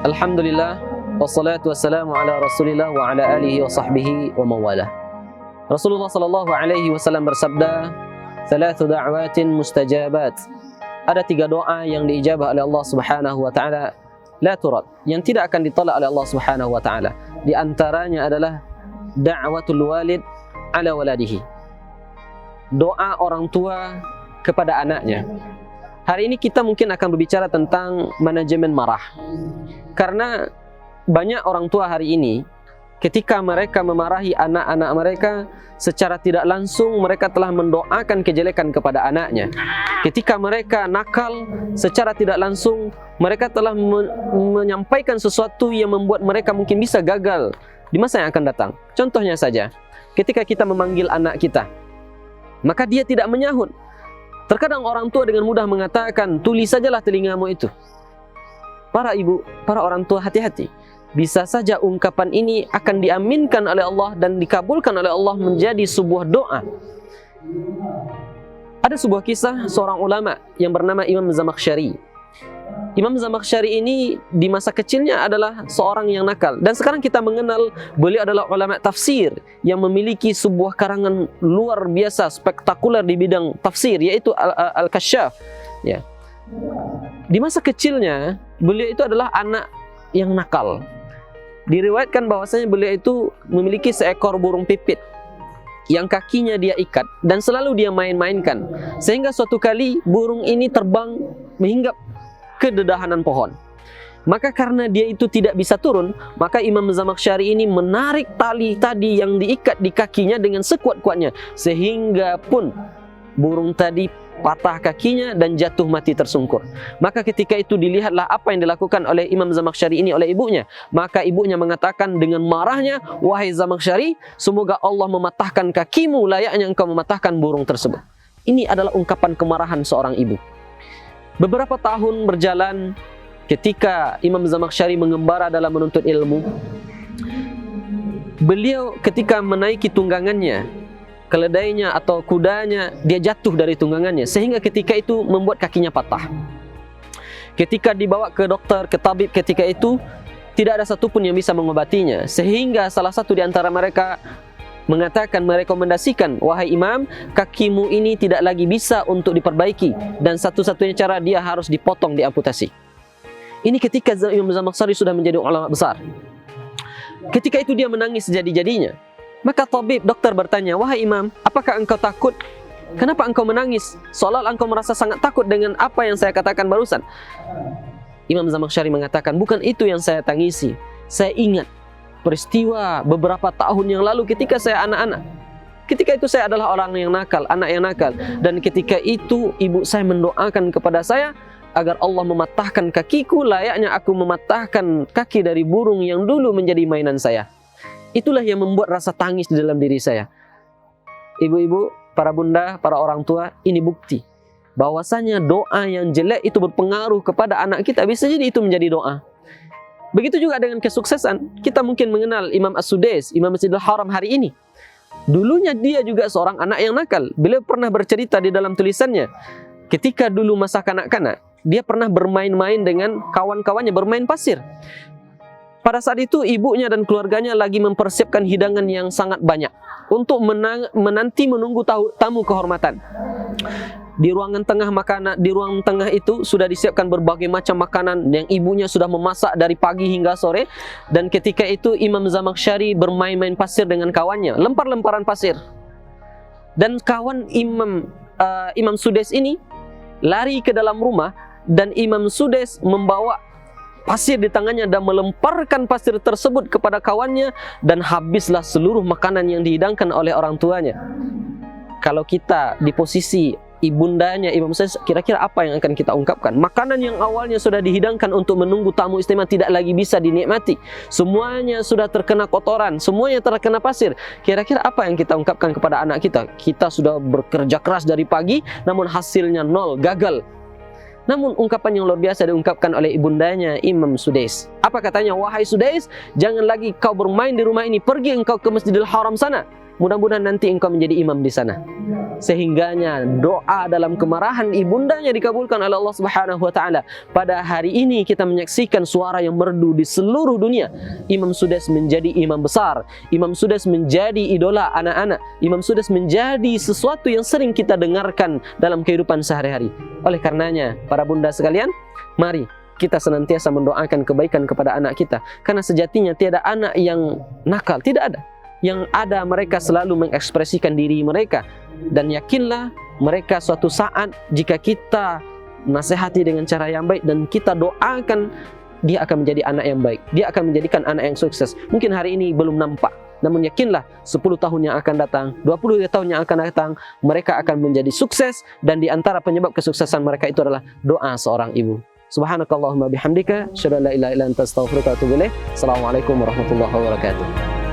Alhamdulillah, wassalatu wassalamu ala Rasulillah wa ala alihi wa sahbihi wa mawalah. Rasulullah sallallahu alaihi wasallam bersabda, "Thalathu da'watin mustajabat." Ada 3 doa yang diijabah oleh Allah Subhanahu wa taala, la turad, yang tidak akan ditolak oleh Allah Subhanahu wa taala. Di antaranya adalah da'watul walid ala waladihi. Doa orang tua kepada anaknya. Hari ini kita mungkin akan berbicara tentang manajemen marah. Karena banyak orang tua hari ini, ketika mereka memarahi anak-anak mereka, secara tidak langsung mereka telah mendoakan kejelekan kepada anaknya. Ketika mereka nakal, secara tidak langsung mereka telah menyampaikan sesuatu yang membuat mereka mungkin bisa gagal di masa yang akan datang. Contohnya saja, ketika kita memanggil anak kita, maka dia tidak menyahut. Terkadang orang tua dengan mudah mengatakan, "Tulis sajalah telingamu itu." Para ibu, para orang tua, hati-hati. Bisa saja ungkapan ini akan diaminkan oleh Allah dan dikabulkan oleh Allah menjadi sebuah doa. Ada sebuah kisah seorang ulama yang bernama Imam Zamakhsyari. Imam Zamakhsyari ini di masa kecilnya adalah seorang yang nakal. Dan sekarang kita mengenal beliau adalah ulama tafsir yang memiliki sebuah karangan luar biasa, spektakuler di bidang tafsir, yaitu Al-Kasyaf. Ya. Di masa kecilnya, beliau itu adalah anak yang nakal. Diriwayatkan bahwasanya beliau itu memiliki seekor burung pipit yang kakinya dia ikat dan selalu dia main-mainkan. Sehingga suatu kali burung ini terbang menghinggap ke dedahanan pohon. Maka karena dia itu tidak bisa turun, maka Imam Zamakhsyari ini menarik tali tadi yang diikat di kakinya dengan sekuat-kuatnya, sehingga pun burung tadi patah kakinya dan jatuh mati tersungkur. Maka ketika itu dilihatlah apa yang dilakukan oleh Imam Zamakhsyari ini oleh ibunya. Maka ibunya mengatakan dengan marahnya, "Wahai Zamakhsyari, semoga Allah mematahkan kakimu layaknya engkau mematahkan burung tersebut." Ini adalah ungkapan kemarahan seorang ibu. Beberapa tahun berjalan, ketika Imam Zamakhsyari mengembara dalam menuntut ilmu, beliau ketika menaiki tunggangannya, keledainya atau kudanya, dia jatuh dari tunggangannya sehingga ketika itu membuat kakinya patah. Ketika dibawa ke dokter, ke tabib ketika itu, tidak ada satupun yang bisa mengobatinya, sehingga salah satu di antara mereka mengatakan, merekomendasikan, "Wahai Imam, kakimu ini tidak lagi bisa untuk diperbaiki dan satu-satunya cara dia harus dipotong, diamputasi." Ini ketika Imam Zamakhsyari sudah menjadi ulama besar. Ketika itu dia menangis sejadi-jadinya. Maka tabib, dokter bertanya, "Wahai Imam, apakah engkau takut? Kenapa engkau menangis? Seolah-olah engkau merasa sangat takut dengan apa yang saya katakan barusan." Imam Zamakhsyari mengatakan, "Bukan itu yang saya tangisi. Saya ingat peristiwa beberapa tahun yang lalu ketika saya anak-anak. Ketika itu saya adalah orang yang nakal, anak yang nakal. Dan ketika itu ibu saya mendoakan kepada saya agar Allah mematahkan kakiku layaknya aku mematahkan kaki dari burung yang dulu menjadi mainan saya." Itulah yang membuat rasa tangis di dalam diri saya. Ibu-ibu, para bunda, para orang tua, ini bukti bahwasanya doa yang jelek itu berpengaruh kepada anak kita. Bisa jadi itu menjadi doa. Begitu juga dengan kesuksesan. Kita mungkin mengenal Imam As-Sudais, Imam Masjidil Haram hari ini. Dulunya dia juga seorang anak yang nakal. Beliau pernah bercerita di dalam tulisannya, ketika dulu masa kanak-kanak, dia pernah bermain-main dengan kawan-kawannya, bermain pasir. Pada saat itu ibunya dan keluarganya lagi mempersiapkan hidangan yang sangat banyak untuk menanti menunggu tamu kehormatan. Di ruangan tengah itu sudah disiapkan berbagai macam makanan yang ibunya sudah memasak dari pagi hingga sore. Dan ketika itu Imam Zamakhsyari bermain-main pasir dengan kawannya, lempar-lemparan pasir. Dan kawan Imam Sudais ini lari ke dalam rumah dan Imam Sudais membawa pasir di tangannya dan melemparkan pasir tersebut kepada kawannya, dan habislah seluruh makanan yang dihidangkan oleh orang tuanya. Kalau kita di posisi ibundanya Imam Sudais, kira-kira apa yang akan kita ungkapkan? Makanan yang awalnya sudah dihidangkan untuk menunggu tamu istimewa tidak lagi bisa dinikmati. Semuanya sudah terkena kotoran, semuanya terkena pasir. Kira-kira apa yang kita ungkapkan kepada anak kita? Kita sudah bekerja keras dari pagi, namun hasilnya nol, gagal. Namun ungkapan yang luar biasa diungkapkan oleh ibundanya Imam Sudais. Apa katanya? "Wahai Sudais, jangan lagi kau bermain di rumah ini, pergi engkau ke Masjidil Haram sana. mudah-mudahan nanti engkau menjadi imam di sana. Sehingganya doa dalam kemarahan ibundanya dikabulkan oleh Allah Subhanahu wa taala. Pada hari ini kita menyaksikan suara yang merdu di seluruh dunia. Imam Sudais menjadi imam besar. Imam Sudais menjadi idola anak-anak. Imam Sudais menjadi sesuatu yang sering kita dengarkan dalam kehidupan sehari-hari. Oleh karenanya, para bunda sekalian, mari kita senantiasa mendoakan kebaikan kepada anak kita. Karena sejatinya tiada anak yang nakal, tidak ada. Yang ada mereka selalu mengekspresikan diri mereka. Dan yakinlah mereka suatu saat jika kita nasihati dengan cara yang baik dan kita doakan, dia akan menjadi anak yang baik. Dia akan menjadikan anak yang sukses. Mungkin hari ini belum nampak, namun yakinlah 10 tahun yang akan datang, 20 tahun yang akan datang, mereka akan menjadi sukses. Dan di antara penyebab kesuksesan mereka itu adalah doa seorang ibu. Subhanakallahumma bihamdika, asyhadu an la ilaha illa anta, astaghfiruka wa atubu ilaik. Assalamualaikum warahmatullahi wabarakatuh.